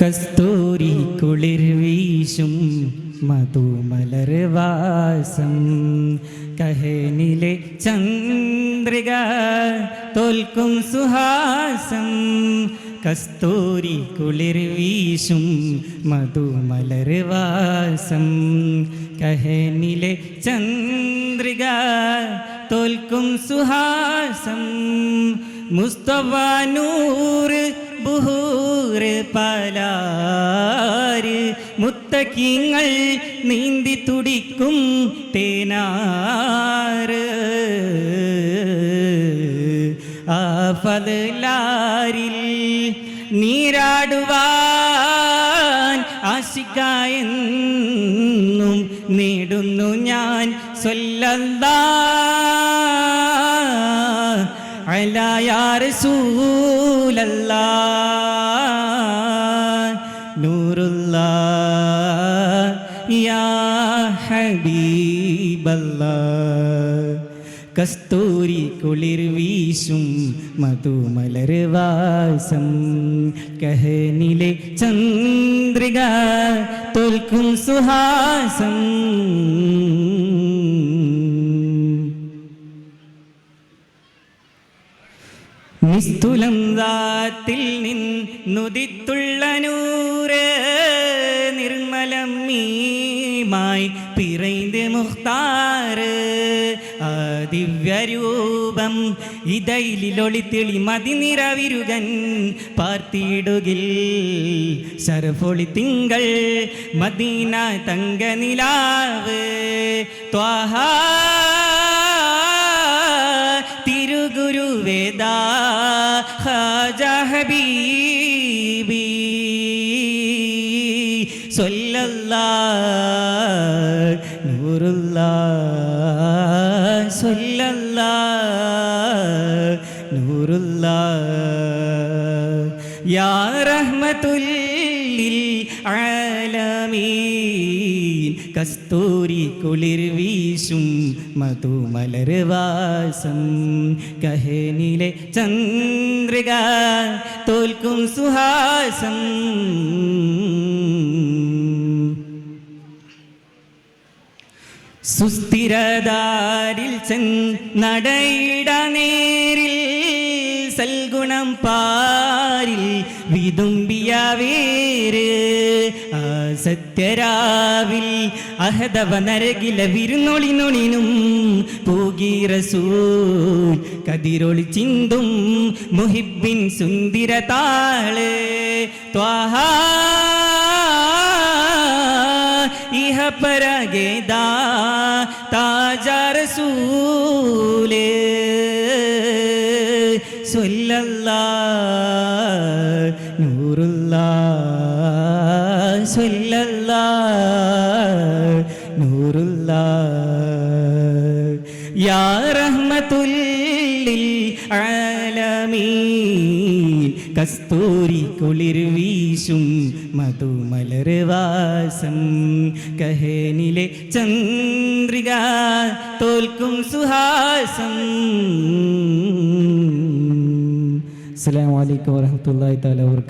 കസ്തൂരി കുളിർ വീശും മധുമലർവാസം കഹനിലെ ചന്ദ്രിക തോൽക്കും സുഹാസം. കസ്തൂരി കുളിർ വീശും മധുമലർവാസം കഹനിലെ ചന്ദ്രിക തോൽക്കും സുഹാസം. മുസ്തഫ നൂർ ബുഹൂർ പാലാര് മുത്തക്കിങ്ങൾ നീന്തി തുടിക്കും തേനാറ്. ആ ഫദ്ലാരിൽ നീരാടുവാൻ ആശിക്കായെന്നും നേടുന്നു ഞാൻ സ്വല്ലല്ലാഹ് അലാ യാ റസൂലല്ലാഹ് നൂറുല്ലാഹ് യാ ഹബീബല്ലാഹ്. കസ്തൂരി കുളിർ വീശും മധുമലർവാസം കഹനിലെ ചന്ദ്രിക തോൽക്കും സുഹാസം. നിസ്തുലം ദാത്തിൽ നിന്നുദിത്തുള്ള നൂറ് നിർമ്മലം മീമായി പിറൈന്ത് മുഖ്താറ്. ആ ദിവ്യരൂപം ഇതയിലൊളിത്തിളി മതിനിറവിരുകൻ പാർത്തിയിടുകിൽ ശരഫൊളി തിങ്കൾ മദീന തങ്ക നിലാവ്. ത്വാഹ തിരുഗുരുവേദ ഖാജ ഹബീബി സ്വല്ലല്ലാഹ് നൂറുല്ലാഹ് സ്വല്ലല്ലാഹ് നൂറുല്ലാഹ് യാ റഹ്മത്തുൽ ലിൽ ആലമീൻ. കസ്തൂരി കുളിർ വീശും മധുമലർവാസം കഹനിലെ ചന്ദ്രിക തോൽക്കും സുഹാസം. സുസ്ഥിരദാരിൽ ചെന്നടയിട നേരിൽ സൽഗുണം പാരിൽ വിതുമ്പിയ വേര്. ആ സത്യരാവിൽ അഹദവ നരകില വിരുന്നൊളിനൊളിനും പൂകി റസൂൽ കതിരൊളി ചിന്തും മുഹിബിൻ സുന്ദര താള്. ത്വാഹ ഇഹ പരഗേദാ താജ റസൂലേ സ്വല്ലല്ലാഹ് നൂറുല്ലാഹ് സ്വല്ലല്ലാഹ് നൂറുല്ലാഹ് യാ റഹ്മത്തുൽ ലിൽ ആലമീൻ. കസ്തൂരി കുളിർ വീശും മധുമലർവാസം കഹനിലെ ചന്ദ്രിക തോൽക്കും സുഹാസം. അസ്സലാമു അലൈക്കും വറഹ്മത്തുള്ളാഹി തആല വബറകാതുഹു.